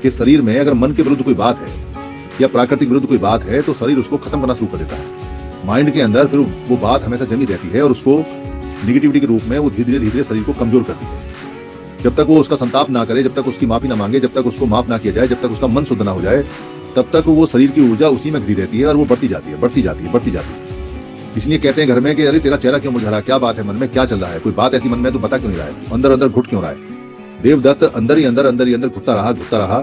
कि शरीर में अगर मन के विरुद्ध कोई बात है या प्राकृतिक विरुद्ध कोई बात है तो शरीर उसको खत्म करना शुरू कर देता है। माइंड के अंदर फिर वो बात हमेशा जमी रहती है और उसको निगेटिविटी के रूप में वो धीरे धीरे शरीर को कमजोर करती है। जब तक वो उसका संताप ना करे, जब तक उसकी माफी ना मांगे, जब तक उसको माफ ना किया जाए, जब तक उसका मन शुद्ध ना हो जाए, तब तक वो शरीर की ऊर्जा उसी में घिरी रहती है और वो बढ़ती जाती है, बढ़ती जाती है, बढ़ती जाती है। इसलिए कहते हैं घर में कि अरे तेरा चेहरा क्यों मुरझा रहा है, क्या बात है, मन में क्या चल रहा है, कोई बात ऐसी मन में तो बता क्यों नहीं रहा है, अंदर अंदर घुट क्यों रहा है। देवदत्त अंदर ही अंदर घुटता रहा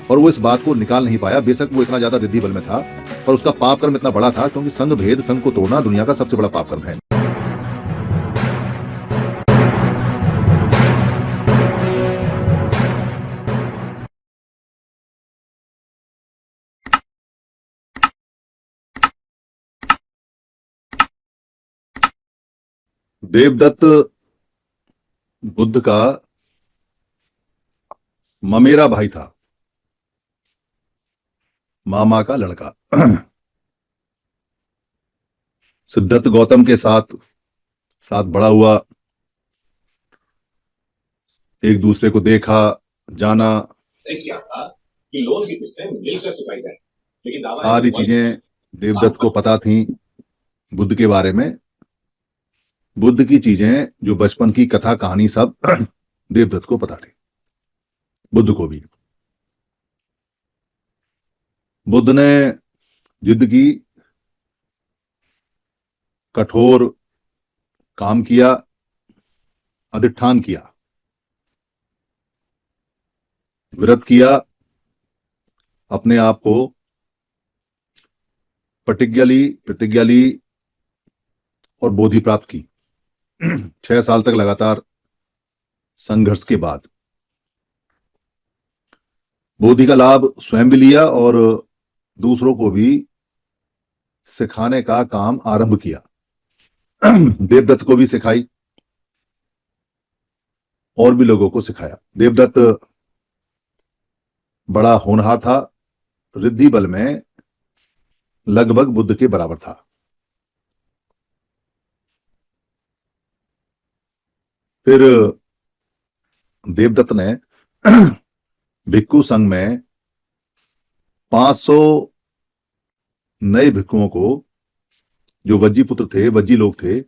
और वो इस बात को निकाल नहीं पाया। बेशक वो इतना ज्यादा रिद्धि बल में था पर उसका पाप कर्म इतना बड़ा था, क्योंकि संग भेद, संग को तोड़ना दुनिया का सबसे बड़ा पाप कर्म है। देवदत्त बुद्ध का ममेरा भाई था, मामा का लड़का। सिद्धार्थ गौतम के साथ साथ बड़ा हुआ, एक दूसरे को देखा जाना, सारी चीजें देवदत्त को पता थी बुद्ध के बारे में। बुद्ध की चीजें जो बचपन की कथा कहानी सब देवदत्त को पता थी, बुद्ध को भी। बुद्ध ने जिद की, कठोर काम किया, अधिष्ठान किया, व्रत किया, अपने आप को प्रतिज्ञा ली और बोधि प्राप्त की। 6 साल तक लगातार संघर्ष के बाद बोधि का लाभ स्वयं भी लिया और दूसरों को भी सिखाने का काम आरंभ किया। देवदत्त को भी सिखाई और भी लोगों को सिखाया। देवदत्त बड़ा होनहार था, रिद्धि बल में लगभग बुद्ध के बराबर था। फिर देवदत्त ने भिक्खु संघ में 500 नए भिक्खुओं को, जो वज्जी पुत्र थे, वज्जी लोग थे,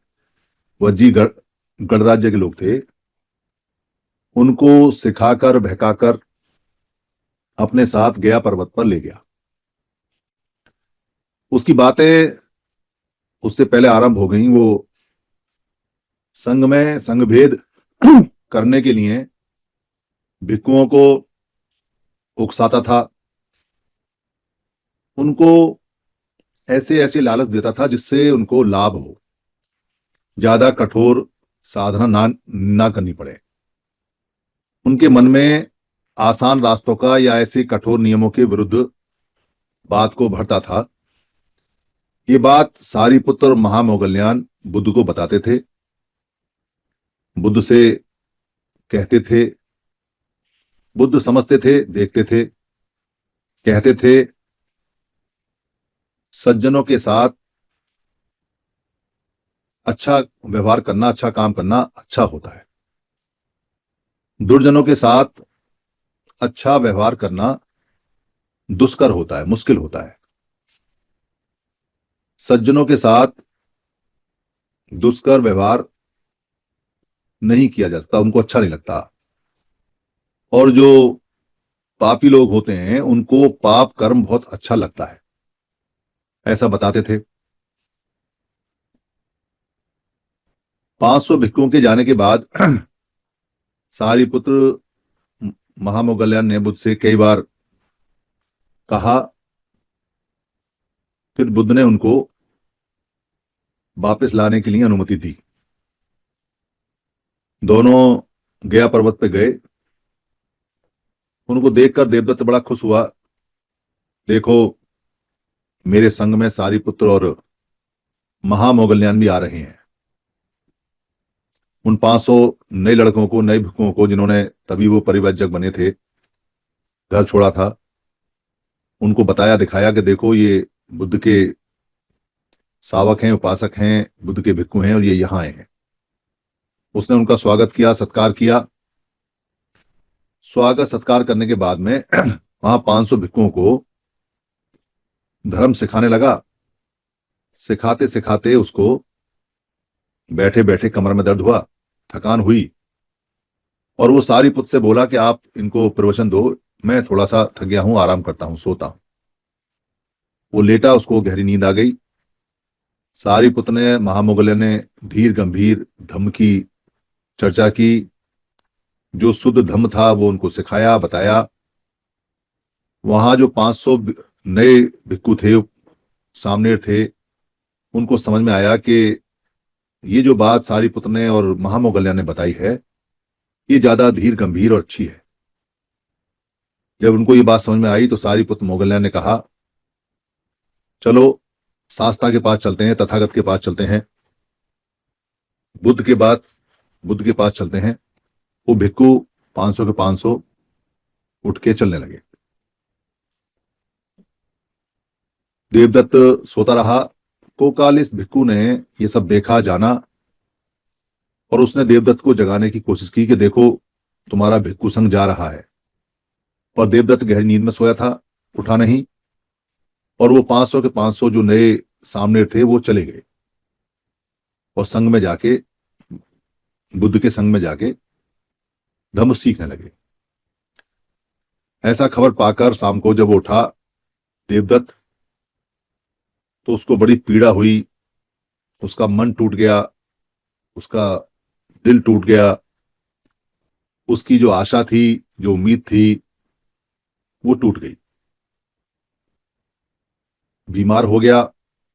वज्जी गणराज्य के लोग थे, उनको सिखाकर बहकाकर अपने साथ गया पर्वत पर ले गया। उसकी बातें उससे पहले आरंभ हो गई। वो संघ में संघ भेद करने के लिए भिक्खुओं को उकसाता था, उनको ऐसे ऐसे लालच देता था जिससे उनको लाभ हो, ज्यादा कठोर साधना ना करनी पड़े। उनके मन में आसान रास्तों का या ऐसे कठोर नियमों के विरुद्ध बात को भरता था। ये बात सारीपुत्र और महामोगल्यान बुद्ध को बताते थे, बुद्ध से कहते थे, बुद्ध समझते थे, देखते थे, कहते थे सज्जनों के साथ अच्छा व्यवहार करना, अच्छा काम करना अच्छा होता है, दुर्जनों के साथ अच्छा व्यवहार करना दुष्कर होता है, मुश्किल होता है। सज्जनों के साथ दुष्कर व्यवहार नहीं किया जा सकता, उनको अच्छा नहीं लगता। और जो पापी लोग होते हैं उनको पाप कर्म बहुत अच्छा लगता है, ऐसा बताते थे। 500 भिक्षुओं के जाने के बाद सारीपुत्र महामोगल्यान ने बुद्ध से कई बार कहा, फिर बुद्ध ने उनको वापस लाने के लिए अनुमति दी। दोनों गया पर्वत पे गए। उनको देखकर देवदत्त बड़ा खुश हुआ, देखो मेरे संग में सारीपुत्र और महामोगल्यान भी आ रहे हैं। उन 500 नए लड़कों को, नए भिक्षुओं को, जिन्होंने तभी वो परिव्राजक बने थे, घर छोड़ा था, उनको बताया, दिखाया कि देखो ये बुद्ध के सावक हैं, उपासक हैं, बुद्ध के भिक्षु हैं और ये यहां आए हैं। उसने उनका स्वागत किया, सत्कार किया। स्वागत सत्कार करने के बाद में वहां 500 भिक्षुओं को धर्म सिखाने लगा। सिखाते सिखाते उसको बैठे बैठे कमर में दर्द हुआ, थकान हुई, और वो सारीपुत से बोला कि आप इनको प्रवचन दो, मैं थोड़ा सा थक गया हूं, आराम करता हूं, सोता हूं। वो लेटा, उसको गहरी नींद आ गई। सारीपुत ने, महामोगल्य ने धीर गंभीर धम्म की चर्चा की, जो शुद्ध धम्म था वो उनको सिखाया, बताया। वहां जो 500 नए भिक्खु थे, सामने थे, उनको समझ में आया कि ये जो बात सारीपुत ने और महामोगल्य ने बताई है, ये ज्यादा धीर गंभीर और अच्छी है। जब उनको ये बात समझ में आई तो सारीपुत मोगल्य ने कहा, चलो शास्ता के पास चलते हैं, तथागत के पास चलते हैं, बुद्ध के पास चलते हैं। वो भिक्खु 500 के 500 उठ के चलने लगे। देवदत्त सोता रहा। कोकाल इस भिक्खु ने ये सब देखा, जाना, और उसने देवदत्त को जगाने की कोशिश की कि देखो तुम्हारा भिक्खु संग जा रहा है। पर देवदत्त गहरी नींद में सोया था, उठा नहीं, और वो 500 के 500 जो नए सामने थे वो चले गए और संघ में जाके, बुद्ध के संघ में जाके धम्म सीखने लगे। ऐसा खबर पाकर शाम को जब उठा देवदत्त, तो उसको बड़ी पीड़ा हुई, उसका मन टूट गया, उसका दिल टूट गया। उसकी जो आशा थी, जो उम्मीद थी, वो टूट गई। बीमार हो गया,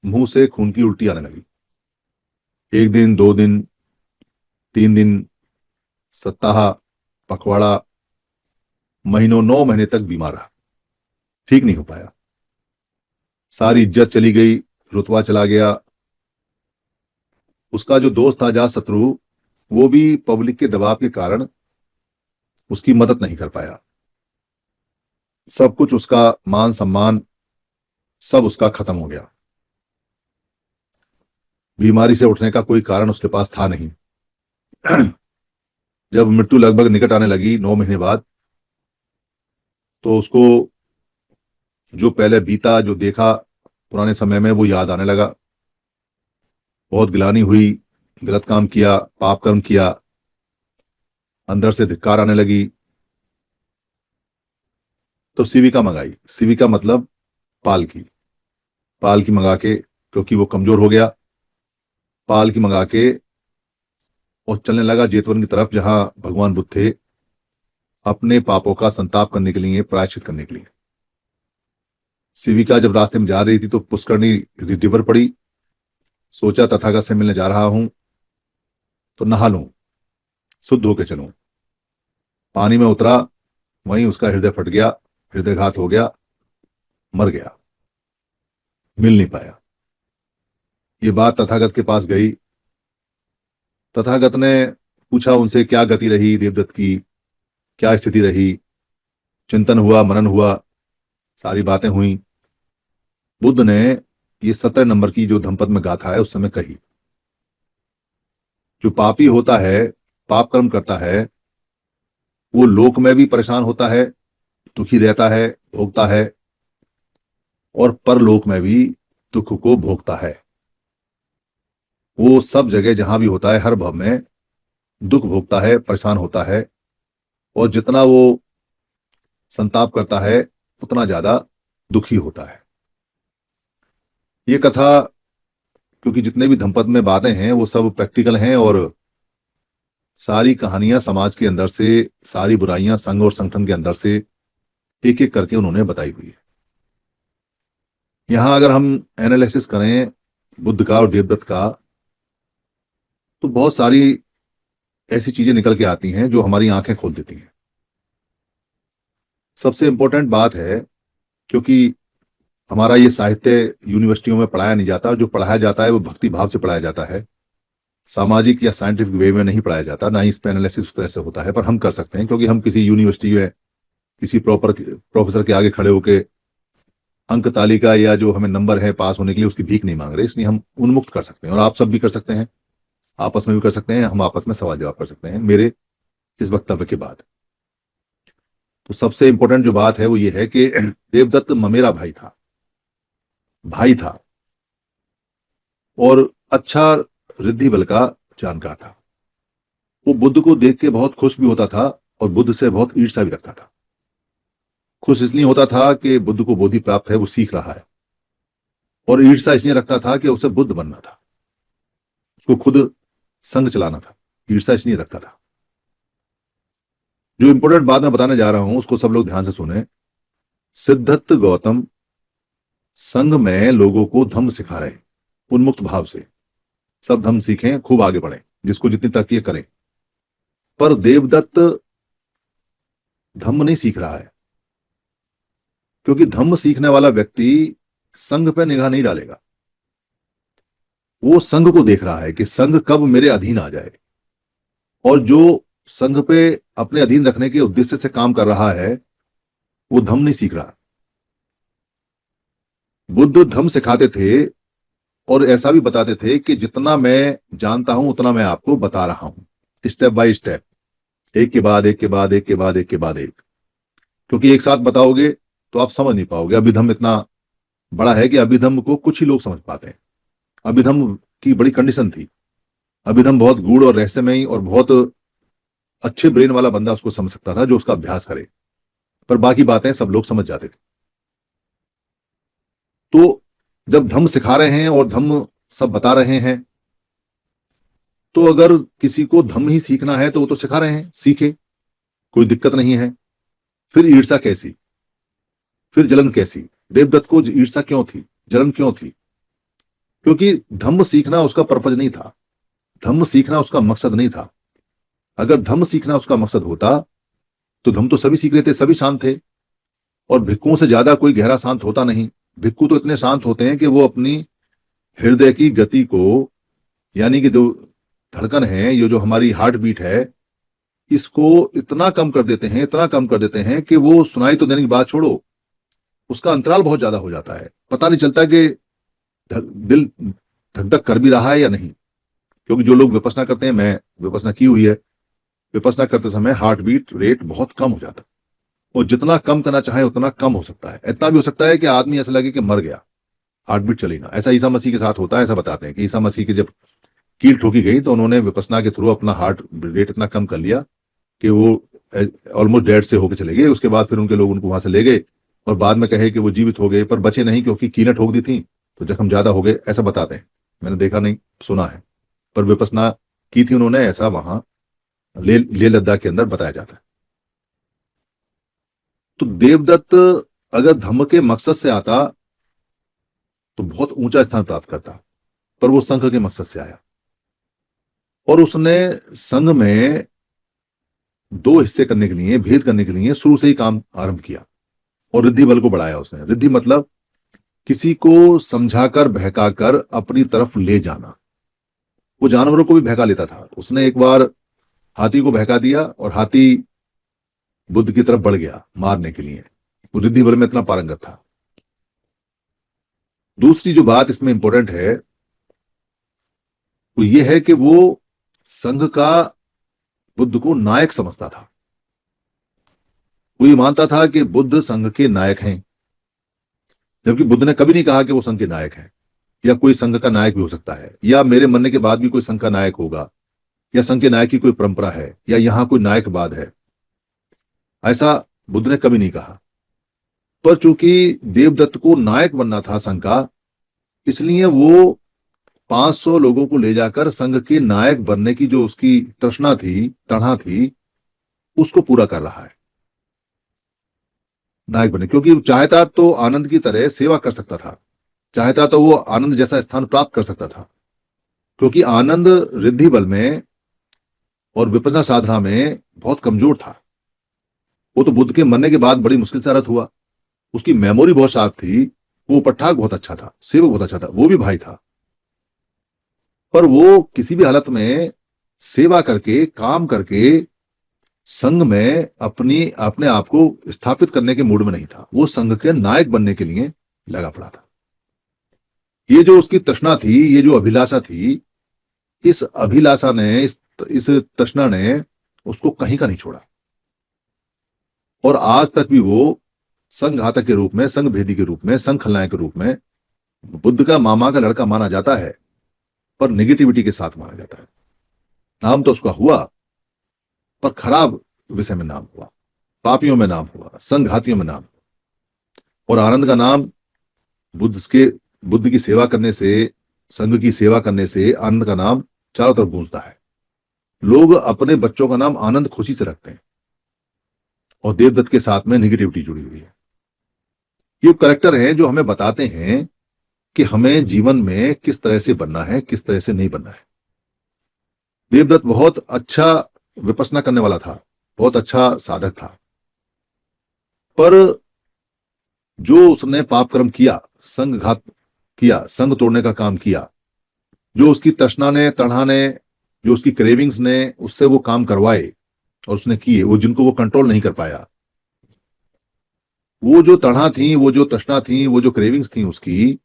मुंह से खून की उल्टी आने लगी। 1 दिन, 2 दिन, 3 दिन, सप्ताह, पखवाड़ा, महीनों, 9 महीने तक बीमार रहा, ठीक नहीं हो पाया। सारी इज्जत चली गई, रुतबा चला गया। उसका जो दोस्त था अजात शत्रु, वो भी पब्लिक के दबाव के कारण उसकी मदद नहीं कर पाया। सब कुछ, उसका मान सम्मान, सब उसका खत्म हो गया। बीमारी से उठने का कोई कारण उसके पास था नहीं। जब मृत्यु लगभग निकट आने लगी 9 महीने बाद, तो उसको जो पहले बीता, जो देखा पुराने समय में, वो याद आने लगा। बहुत गिलानी हुई, गलत काम किया, पाप कर्म किया, अंदर से धिक्कार आने लगी। तो सिविका मंगाई। सिविका मतलब पालकी। पालकी मंगा के, क्योंकि वो कमजोर हो गया, पालकी मंगा के और चलने लगा जेतवन की तरफ, जहां भगवान बुद्ध थे, अपने पापों का संताप करने के लिए, प्रायश्चित करने के लिए। सिविका जब रास्ते में जा रही थी तो पुष्करणी रिवर पड़ी। सोचा तथागत से मिलने जा रहा हूं तो नहा लूं, शुद्ध होकर चलूं। पानी में उतरा, वहीं उसका हृदय फट गया, हृदयघात हो गया, मर गया, मिल नहीं पाया। ये बात तथागत के पास गई। तथागत ने पूछा उनसे, क्या गति रही देवदत्त की, क्या स्थिति रही। चिंतन हुआ, मनन हुआ, सारी बातें हुई। बुद्ध ने ये 17 नंबर की जो धम्मपद में गाथा है उस समय कही। जो पापी होता है, पाप कर्म करता है, वो लोक में भी परेशान होता है, दुखी रहता है, भोगता है, और परलोक में भी दुख को भोगता है। वो सब जगह जहां भी होता है, हर भव में दुख भोगता है, परेशान होता है, और जितना वो संताप करता है उतना ज्यादा दुखी होता है। ये कथा, क्योंकि जितने भी धम्मपद में बातें हैं वो सब प्रैक्टिकल हैं, और सारी कहानियां समाज के अंदर से, सारी बुराइयां संघ और संगठन के अंदर से एक एक करके उन्होंने बताई हुई है। यहां अगर हम एनालिसिस करें बुद्ध का और देवदत्त का, तो बहुत सारी ऐसी चीजें निकल के आती हैं जो हमारी आंखें खोल देती हैं। सबसे इंपॉर्टेंट बात है, क्योंकि हमारा ये साहित्य यूनिवर्सिटियों में पढ़ाया नहीं जाता, जो पढ़ाया जाता है वो भक्ति भाव से पढ़ाया जाता है, सामाजिक या साइंटिफिक वे में नहीं पढ़ाया जाता, ना ही इस पे एनालिसिस उस तरह से होता है। पर हम कर सकते हैं, क्योंकि हम किसी यूनिवर्सिटी में किसी प्रोफेसर के आगे खड़े होके अंक तालिका या जो हमें नंबर है पास होने के लिए, उसकी भीख नहीं मांग रहे, इसलिए हम उन्मुक्त कर सकते हैं। और आप सब भी कर सकते हैं, आपस में भी कर सकते हैं, हम आपस में सवाल जवाब कर सकते हैं मेरे इस वक्तव्य के बाद। तो सबसे इंपॉर्टेंट जो बात है वो ये है कि देवदत्त ममेरा भाई था और अच्छा रिद्धि बल का जानकार था। वो बुद्ध को देख के बहुत खुश भी होता था और बुद्ध से बहुत ईर्ष्या भी रखता था। खुश इसलिए होता था कि बुद्ध को बोधि प्राप्त है, वो सीख रहा है, और ईर्ष्या इसलिए रखता था कि उसे बुद्ध बनना था, उसको खुद संघ चलाना था। ईर्ष्या इसलिए रखता था। जो इंपॉर्टेंट बात मैं बताने जा रहा हूं उसको सब लोग ध्यान से सुने। सिद्धार्थ गौतम संघ में लोगों को धम्म सिखा रहे हैं, उन्मुक्त भाव से सब धम्म सीखें, खूब आगे बढ़ें, जिसको जितनी तरक्की करें। पर देवदत्त धम्म नहीं सीख रहा है, क्योंकि धम्म सीखने वाला व्यक्ति संघ पर निगाह नहीं डालेगा। वो संघ को देख रहा है कि संघ कब मेरे अधीन आ जाए, और जो संघ पे अपने अधीन रखने के उद्देश्य से काम कर रहा है वो धम्म नहीं सीख रहा। बुद्ध धम्म सिखाते थे और ऐसा भी बताते थे कि जितना मैं जानता हूं उतना मैं आपको बता रहा हूं, स्टेप बाय स्टेप, एक के बाद एक के बाद एक के बाद एक के बाद एक। क्योंकि एक साथ बताओगे तो आप समझ नहीं पाओगे। अभिधम्म इतना बड़ा है कि अभिधम्म को कुछ ही लोग समझ पाते हैं। अभिधम्म की बड़ी कंडीशन थी। अभिधम्म बहुत गूढ़ और रहस्यमयी और बहुत अच्छे ब्रेन वाला बंदा उसको समझ सकता था जो उसका अभ्यास करे, पर बाकी बातें सब लोग समझ जाते थे। तो जब धम्म सिखा रहे हैं और धम्म सब बता रहे हैं, तो अगर किसी को धम्म ही सीखना है तो वो तो सिखा रहे हैं, सीखे, कोई दिक्कत नहीं है। फिर ईर्ष्या कैसी, फिर जलन कैसी? देवदत्त को ईर्ष्या क्यों थी, जलन क्यों थी? क्योंकि धम्म सीखना उसका पर्पज नहीं था, धम्म सीखना उसका मकसद नहीं था। अगर धम्म सीखना उसका मकसद होता तो धम्म तो सभी सीख रहे थे, सभी शांत थे, और भिक्खुओं से ज्यादा कोई गहरा शांत होता नहीं। भिक्खु तो इतने शांत होते हैं कि वो अपनी हृदय की गति को, यानी कि जो धड़कन है, ये जो हमारी हार्ट बीट है, इसको इतना कम कर देते हैं, इतना कम कर देते हैं कि वो सुनाई तो देने की बात छोड़ो, उसका अंतराल बहुत ज्यादा हो जाता है, पता नहीं चलता कि दिल धक धक कर भी रहा है या नहीं। क्योंकि जो लोग विपश्यना करते हैं, मैं विपश्यना की हुई है, विपश्यना करते समय हार्ट बीट रेट बहुत कम हो जाता है, और जितना कम करना चाहे उतना कम हो सकता है। इतना भी हो सकता है कि आदमी ऐसा लगे कि मर गया, हार्ट बीट चली ना। ऐसा ईसा मसीह के साथ होता है। ऐसा बताते हैं कि ईसा मसीह की जब कील ठोकी गई तो उन्होंने विपश्यना के थ्रू अपना हार्ट रेट इतना कम कर लिया कि वो ऑलमोस्ट डेड से होकर चले गए। उसके बाद फिर उनके लोग उनको वहां से ले गए और बाद में कहे कि वो जीवित हो गए, पर बचे नहीं, क्योंकि कीलें ठोक दी थी तो जख्म ज्यादा हो गए। ऐसा बताते हैं, मैंने देखा नहीं, सुना है, पर विपश्यना की थी उन्होंने, ऐसा वहां ले लद्दाख के अंदर बताया जाता है। तो देवदत्त अगर धम्म के मकसद से आता तो बहुत ऊंचा स्थान प्राप्त करता, पर वो संघ के मकसद से आया, और उसने संघ में दो हिस्से करने के लिए, भेद करने के लिए शुरू से ही काम आरंभ किया, और रिद्धि बल को बढ़ाया उसने। रिद्धि मतलब किसी को समझाकर बहकाकर अपनी तरफ ले जाना। वो जानवरों को भी बहका लेता था। उसने एक बार हाथी को बहका दिया और हाथी बुद्ध की तरफ बढ़ गया मारने के लिए। वो रिद्धि बल में इतना पारंगत था। दूसरी जो बात इसमें इंपॉर्टेंट है वो ये है कि वो संघ का बुद्ध को नायक समझता था। वो ये मानता था कि बुद्ध संघ के नायक हैं, जबकि बुद्ध ने कभी नहीं कहा कि वो संघ के नायक हैं, या कोई संघ का नायक भी हो सकता है, या मेरे मरने के बाद भी कोई संघ का नायक होगा, या संघ के नायक की कोई परंपरा है, या यहां कोई नायकवाद है। ऐसा बुद्ध ने कभी नहीं कहा। पर चूंकि देवदत्त को नायक बनना था संघ का, इसलिए वो 500 लोगों को ले जाकर संघ के नायक बनने की जो उसकी तृष्णा थी, तड़ना थी, उसको पूरा कर रहा है, नायक बने। क्योंकि चाहता तो आनंद की तरह सेवा कर सकता था, चाहता तो वो आनंद जैसा स्थान प्राप्त कर सकता था, क्योंकि आनंद रिद्धि बल में और विपश्यना साधना में बहुत कमजोर था। वो तो बुद्ध के मरने के बाद बड़ी मुश्किल से अर्थ हुआ। उसकी मेमोरी बहुत शार्प थी, वो पट्टाक बहुत अच्छा था, सेवक बहुत अच्छा था, वो भी भाई था, पर वो किसी भी हालत में सेवा करके, काम करके संघ में अपने आप को स्थापित करने के मूड में नहीं था। वो संघ के नायक बनने के लिए लगा पड़ा था। ये जो उसकी तृष्णा थी, ये जो अभिलाषा थी, इस अभिलाषा ने, इस तृष्णा ने उसको कहीं का नहीं छोड़ा। और आज तक भी वो संघ घातक के रूप में, संघ भेदी के रूप में, संघ खलनायक के रूप में बुद्ध का मामा का लड़का माना जाता है, पर नेगेटिविटी के साथ माना जाता है। नाम तो उसका हुआ, पर खराब विषय में नाम हुआ, पापियों में नाम हुआ, संघातियों में नाम हुआ। और आनंद का नाम बुद्ध की सेवा करने से, संघ की सेवा करने से आनंद का नाम चारों तरफ गूंजता है। लोग अपने बच्चों का नाम आनंद खुशी से रखते हैं, और देवदत्त के साथ में नेगेटिविटी जुड़ी हुई है। ये करेक्टर हैं जो हमें बताते हैं कि हमें जीवन में किस तरह से बनना है, किस तरह से नहीं बनना है। देवदत्त बहुत अच्छा विपश्यना करने वाला था, बहुत अच्छा साधक था, पर जो उसने पाप कर्म किया, संघ घात किया, संघ तोड़ने का काम किया, जो उसकी तृष्णा ने, तड़ना ने, जो उसकी क्रेविंग्स ने उससे वो काम करवाए और उसने किए, वो जिनको वो कंट्रोल नहीं कर पाया, वो जो तड़ना थी, वो जो तृष्णा थी, वो जो क्रेविंग्स थी उसकी,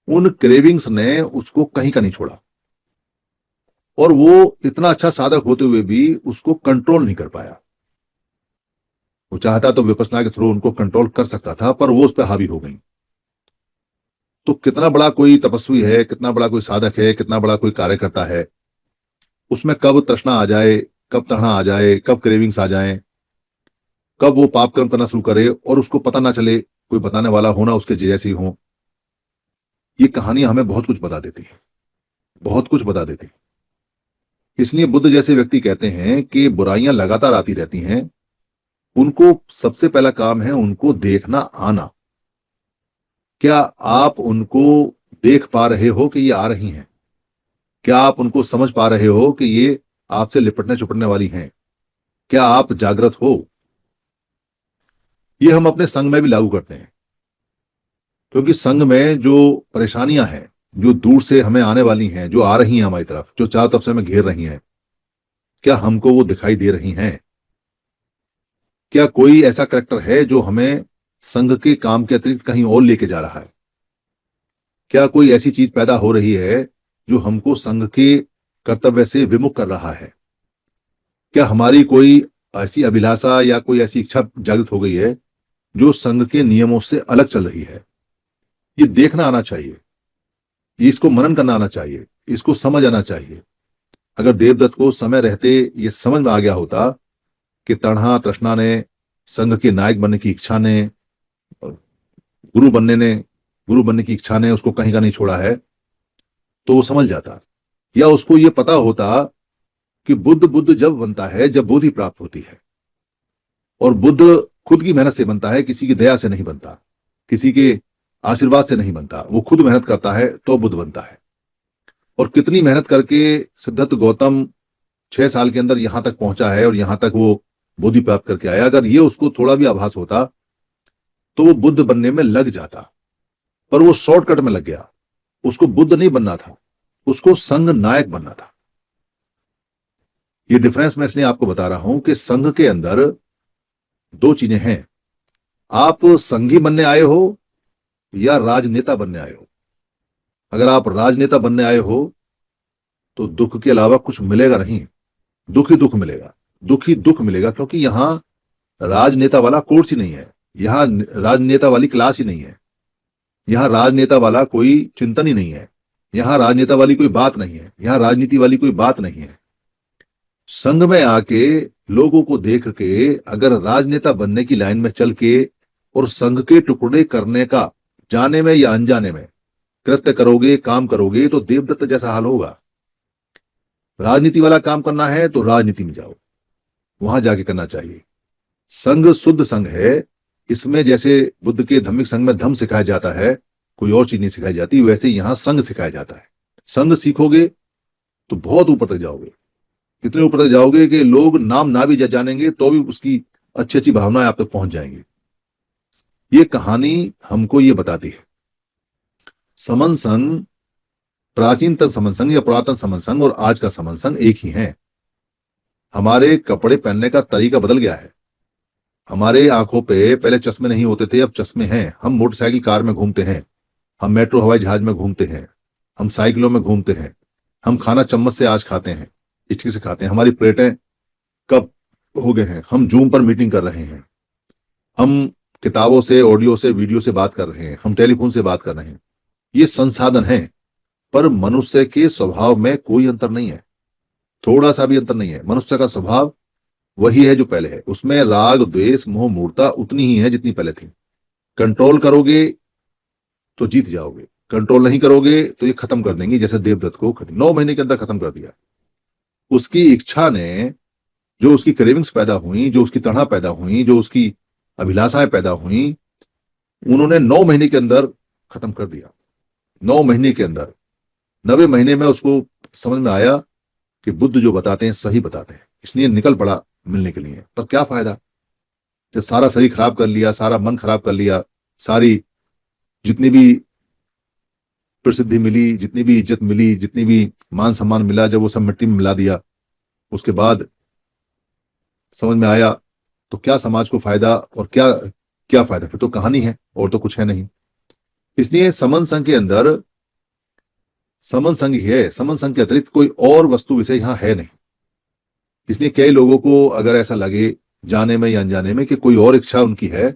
उन क्रेविंग्स ने उसको कहीं का नहीं छोड़ा। और वो इतना अच्छा साधक होते हुए भी उसको कंट्रोल नहीं कर पाया। वो चाहता तो विपश्यना के थ्रू उनको कंट्रोल कर सकता था, पर वो उस पर हावी हो गई। तो कितना बड़ा कोई तपस्वी है, कितना बड़ा कोई साधक है, कितना बड़ा कोई कार्य करता है, उसमें कब तृष्णा आ जाए, कब तड़ना आ जाए, कब क्रेविंग्स आ जाए, कब वो पाप कर्म करना शुरू करे और उसको पता ना चले, कोई बताने वाला होना उसके जैसी हो। ये कहानी हमें बहुत कुछ बता देती है, बहुत कुछ बता देती है। इसलिए बुद्ध जैसे व्यक्ति कहते हैं कि बुराइयां लगातार आती रहती हैं, उनको सबसे पहला काम है उनको देखना आना। क्या आप उनको देख पा रहे हो कि ये आ रही हैं? क्या आप उनको समझ पा रहे हो कि ये आपसे लिपटने चुपटने वाली हैं? क्या आप जागृत हो? ये हम अपने संघ में भी लागू करते हैं, क्योंकि संघ में जो परेशानियां हैं, जो दूर से हमें आने वाली हैं, जो आ रही हैं हमारी तरफ, जो चारों तरफ से हमें घेर रही हैं, क्या हमको वो दिखाई दे रही हैं? क्या कोई ऐसा करेक्टर है जो हमें संघ के काम के अतिरिक्त कहीं और लेके जा रहा है? क्या कोई ऐसी चीज पैदा हो रही है जो हमको संघ के कर्तव्य से विमुख कर रहा है? क्या हमारी कोई ऐसी अभिलाषा या कोई ऐसी इच्छा जागृत हो गई है जो संघ के नियमों से अलग चल रही है? ये देखना आना चाहिए, ये इसको मनन करना आना चाहिए, इसको समझ आना चाहिए। अगर देवदत्त को समय रहते ये समझ में आ गया होता कि तणहा तृष्णा ने, संघ के नायक बनने की इच्छा ने, गुरु बनने की इच्छा ने उसको कहीं का नहीं छोड़ा है, तो वो समझ जाता। या उसको ये पता होता कि बुद्ध बुद्ध जब बनता है जब बोधि प्राप्त होती है, और बुद्ध खुद की मेहनत से बनता है, किसी की दया से नहीं बनता, किसी के आशीर्वाद से नहीं बनता। वो खुद मेहनत करता है तो बुद्ध बनता है। और कितनी मेहनत करके सिद्धार्थ गौतम 6 साल के अंदर यहां तक पहुंचा है और यहां तक वो बोधि प्राप्त करके आया। अगर ये उसको थोड़ा भी आभास होता तो वो बुद्ध बनने में लग जाता, पर वो शॉर्टकट में लग गया। उसको बुद्ध नहीं बनना था, उसको संघ नायक बनना था। ये डिफरेंस मैं इसलिए आपको बता रहा हूं कि संघ के अंदर दो चीजें हैं। आप संघी बनने आए हो या राजनेता बनने आए हो। अगर आप राजनेता बनने आए हो तो दुख के अलावा कुछ मिलेगा नहीं, दुख ही दुख मिलेगा, दुख ही दुख मिलेगा। क्योंकि यहां राजनेता वाला कोर्स ही नहीं है, यहां राजनेता वाली क्लास ही नहीं है, यहां राजनेता वाला कोई चिंतन ही नहीं है, यहां राजनेता वाली कोई बात नहीं है, यहां राजनीति वाली कोई बात नहीं है। संघ में आके लोगों को देख के अगर राजनेता बनने की लाइन में चल के और संघ के टुकड़े करने का, जाने में या अनजाने में कृत्य करोगे, काम करोगे, तो देवदत्त जैसा हाल होगा। राजनीति वाला काम करना है तो राजनीति में जाओ, वहां जाके करना चाहिए। संघ शुद्ध संघ है। इसमें जैसे बुद्ध के धम्मिक संघ में धम्म सिखाया जाता है, कोई और चीज नहीं सिखाई जाती, वैसे यहां संघ सिखाया जाता है। संघ सीखोगे तो बहुत ऊपर तक जाओगे, इतने ऊपर तक जाओगे कि लोग नाम ना भी जानेंगे तो भी उसकी अच्छी अच्छी भावनाएं आप तक पहुंच जाएंगी। ये कहानी हमको ये बताती है। समन संघ, प्राचीनतम समन संघ या पुरातन समन संघ और आज का समन संघ एक ही है। हमारे कपड़े पहनने का तरीका बदल गया है। हमारे आंखों पे पहले चश्मे नहीं होते थे, अब चश्मे हैं। हम मोटरसाइकिल कार में घूमते हैं, हम मेट्रो हवाई जहाज में घूमते हैं, हम साइकिलों में घूमते हैं, हम खाना चम्मच से आज खाते हैं, स्टिक से खाते हैं। हमारी प्लेटें कप हो गए हैं, हम जूम पर मीटिंग कर रहे हैं, हम किताबों से, ऑडियो से, वीडियो से बात कर रहे हैं, हम टेलीफोन से बात कर रहे हैं। ये संसाधन है, पर मनुष्य के स्वभाव में कोई अंतर नहीं है, थोड़ा सा भी अंतर नहीं है। मनुष्य का स्वभाव वही है जो पहले है, उसमें राग द्वेष मोह मूर्ता उतनी ही है जितनी पहले थी। कंट्रोल करोगे तो जीत जाओगे, कंट्रोल नहीं करोगे तो ये खत्म कर देंगे। जैसे देवदत्त को 9 महीने के अंदर खत्म कर दिया। उसकी इच्छा ने, जो उसकी क्रेविंग्स पैदा हुई, जो उसकी तड़ना पैदा हुई, जो उसकी अभिलाषाएं पैदा हुई, उन्होंने 9 महीने के अंदर खत्म कर दिया। 9 महीने के अंदर, 90 महीने में उसको समझ में आया कि बुद्ध जो बताते हैं सही बताते हैं, इसलिए निकल पड़ा मिलने के लिए। पर क्या फायदा जब सारा शरीर खराब कर लिया, सारा मन खराब कर लिया, सारी जितनी भी प्रसिद्धि मिली, जितनी भी इज्जत मिली, जितनी भी मान सम्मान मिला, जब वो सब मिट्टी में मिला दिया, उसके बाद समझ में आया तो क्या समाज को फायदा, और क्या क्या फायदा? फिर तो कहानी है और तो कुछ है नहीं। इसलिए समन संघ के अंदर समन संघ ही है, समन संघ के अतिरिक्त कोई और वस्तु विषय यहां है नहीं। इसलिए कई लोगों को अगर ऐसा लगे जाने में या अनजाने में कि कोई और इच्छा उनकी है,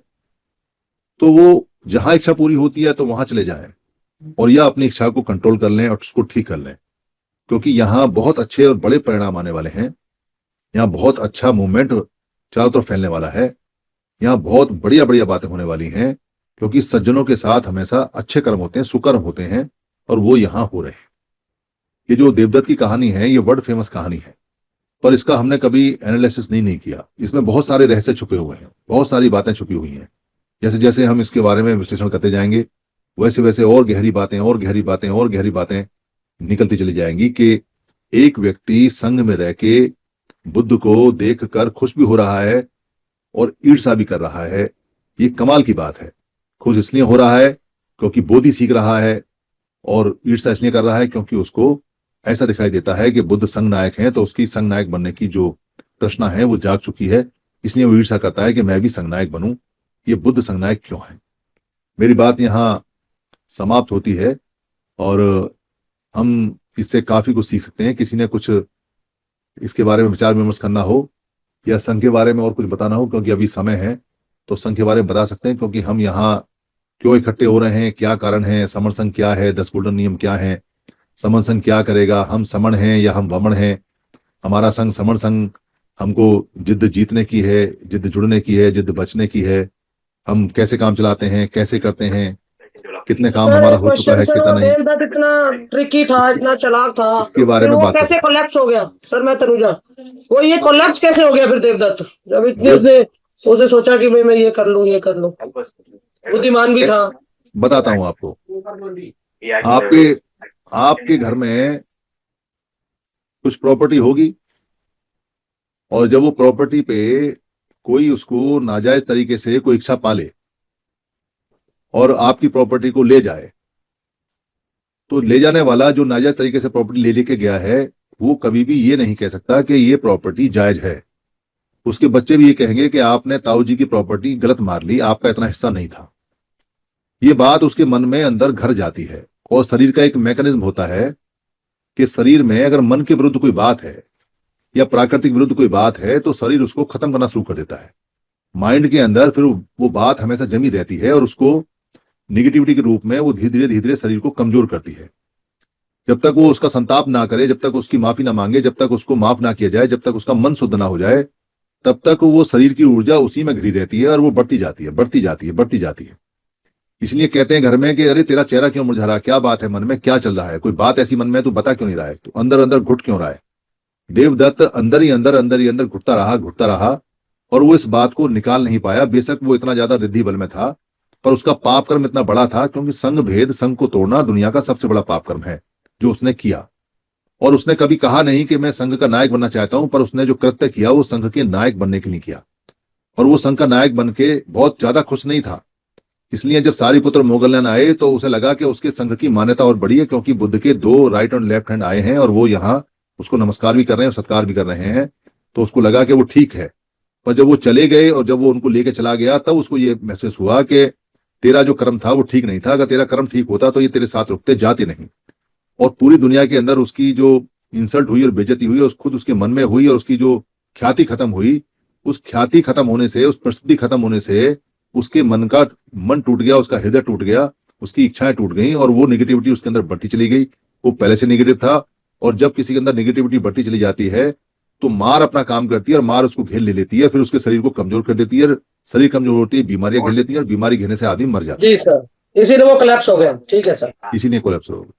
तो वो जहां इच्छा पूरी होती है तो वहां चले जाएं और या अपनी इच्छा को कंट्रोल कर लें और उसको ठीक कर लें, क्योंकि यहाँ बहुत अच्छे और बड़े परिणाम आने वाले हैं। यहाँ बहुत अच्छा मूवमेंट चारों तरफ फैलने वाला है। यहाँ बहुत बढ़िया बढ़िया बातें होने वाली हैं, क्योंकि सज्जनों के साथ हमेशा अच्छे कर्म होते हैं, सुकर्म होते हैं, और वो यहाँ हो रहे हैं। ये जो देवदत्त की कहानी है, ये वर्ल्ड फेमस कहानी है, पर इसका हमने कभी एनालिसिस नहीं किया। इसमें बहुत सारे रहस्य छुपे हुए हैं, बहुत सारी बातें छुपी हुई हैं। जैसे जैसे हम इसके बारे में विश्लेषण करते जाएंगे, वैसे वैसे और गहरी बातें और गहरी बातें और गहरी बातें निकलती चली जाएंगी कि एक व्यक्ति संघ में रह के बुद्ध को देख कर खुश भी हो रहा है और ईर्ष्या भी कर रहा है। ये कमाल की बात है। खुश इसलिए हो रहा है क्योंकि बोधि सीख रहा है, और ईर्ष्या इसलिए कर रहा है क्योंकि उसको ऐसा दिखाई देता है कि बुद्ध संघ नायक हैं, तो उसकी संघ नायक बनने की जो तृष्णा है वो जाग चुकी है। इसलिए वो ईर्ष्या करता है कि मैं भी संघ नायक बनूं। ये बुद्ध संघ नायक क्यों है? मेरी बात यहाँ समाप्त होती है, और हम इससे काफी कुछ सीख सकते हैं। किसी ने कुछ इसके बारे में विचार विमर्श करना हो या संघ के बारे में और कुछ बताना हो, क्योंकि अभी समय है, तो संघ के बारे में बता सकते हैं। क्योंकि हम यहाँ क्यों इकट्ठे हो रहे हैं, क्या कारण है, समण संघ क्या है, 10 गोल्डन नियम क्या है, समण संघ क्या करेगा, हम समण हैं या हम वमन हैं, हमारा संघ समण संघ हमको जिद्द जीतने की है, जिद्द जुड़ने की है, जिद्द बचने की है, हम कैसे काम चलाते हैं, कैसे करते हैं, कितने काम सर हमारा एक हो चुका क्वेश्चन है, सर, कितना वो नहीं। देवदत्त इतना ट्रिकी था, इतना चालाक था, इसके बारे फिर में वो बात कैसे करें। कोलैप्स हो गया? सर मैं तनुजा, वो ये कोलैप्स कैसे हो गया फिर देवदत्त, जब इतनी देव उसने उसे सोचा कि भाई मैं ये कर लूं, ये कर लूं, बुद्धिमान भी था। बताता हूं आपको। आपके आपके घर में कुछ प्रॉपर्टी होगी, और जब वो प्रॉपर्टी पे कोई उसको नाजायज तरीके से कोई इच्छा पाले और आपकी प्रॉपर्टी को ले जाए, तो ले जाने वाला जो नाजायज तरीके से प्रॉपर्टी ले लेके गया है, वो कभी भी ये नहीं कह सकता कि ये प्रॉपर्टी जायज है। उसके बच्चे भी ये कहेंगे कि आपने ताऊ जी की प्रॉपर्टी गलत मार ली, आपका इतना हिस्सा नहीं था। ये बात उसके मन में अंदर घर जाती है। और शरीर का एक मैकेनिज्म होता है कि शरीर में अगर मन के विरुद्ध कोई बात है या प्राकृतिक विरुद्ध कोई बात है, तो शरीर उसको खत्म करना शुरू कर देता है। माइंड के अंदर फिर वो बात हमेशा जमी रहती है, और उसको निगेटिविटी के रूप में वो धीरे धीरे शरीर को कमजोर करती है। जब तक वो उसका संताप ना करे, जब तक उसकी माफी ना मांगे, जब तक उसको माफ ना किया जाए, जब तक उसका मन शुद्ध ना हो जाए, तब तक वो शरीर की ऊर्जा उसी में घिरी रहती है, और वो बढ़ती जाती है, बढ़ती जाती है, बढ़ती जाती है। इसलिए कहते हैं घर में कि अरे तेरा चेहरा क्यों मुरझा रहा, क्या बात है, मन में क्या चल रहा है, कोई बात ऐसी मन में है, तू बता क्यों नहीं रहा है, तू अंदर अंदर घुट क्यों रहा है? देवदत्त अंदर ही अंदर, अंदर ही अंदर घुटता रहा, घुटता रहा, और वो इस बात को निकाल नहीं पाया। बेशक वो इतना ज्यादा रिद्धि बल में था, पर उसका पाप कर्म इतना बड़ा था, क्योंकि संघ भेद, संघ को तोड़ना दुनिया का सबसे बड़ा पाप कर्म है जो उसने किया। और उसने कभी कहा नहीं कि मैं संघ का नायक बनना चाहता हूं, पर उसने जो कृत्य किया वो संघ के नायक बनने के लिए किया, और वो संघ का नायक बन के बहुत ज्यादा खुश नहीं था। इसलिए जब सारिपुत्र मोगलयान आए तो उसे लगा कि उसके संघ की मान्यता और बड़ी है, क्योंकि बुद्ध के 2 राइट और लेफ्ट हैंड आए हैं, और वो यहाँ उसको नमस्कार भी कर रहे हैं और सत्कार भी कर रहे हैं। तो उसको लगा कि वो ठीक है। पर जब वो चले गए और जब वो उनको लेके चला गया, तब उसको ये महसूस हुआ कि तेरा जो कर्म था वो ठीक नहीं था। अगर तेरा कर्म ठीक होता तो ये तेरे साथ रुकते, जाते नहीं। और पूरी दुनिया के अंदर उसकी जो इंसल्ट हुई और बेइज्जती हुई, और खुद उसके मन में हुई, और उसकी जो ख्याति खत्म हुई, उस ख्याति खत्म होने से, उस प्रसिद्धि खत्म होने से उसके मन टूट गया, उसका हृदय टूट गया, उसकी इच्छाएं टूट गई और वो नेगेटिविटी उसके अंदर बढ़ती चली गई। वो पहले से नेगेटिव था और जब किसी के अंदर नेगेटिविटी बढ़ती चली जाती है तो मार अपना काम करती है और मार उसको घेर ले लेती है, फिर उसके शरीर को कमजोर कर देती है। शरीर कमजोर होती है, बीमारियां घेर लेती है और बीमारी घेरने से आदमी मर जाता जी सर, इसीलिए वो कोलैप्स हो गया। ठीक है सर। है। इसी ने कोलैप्स हो गया।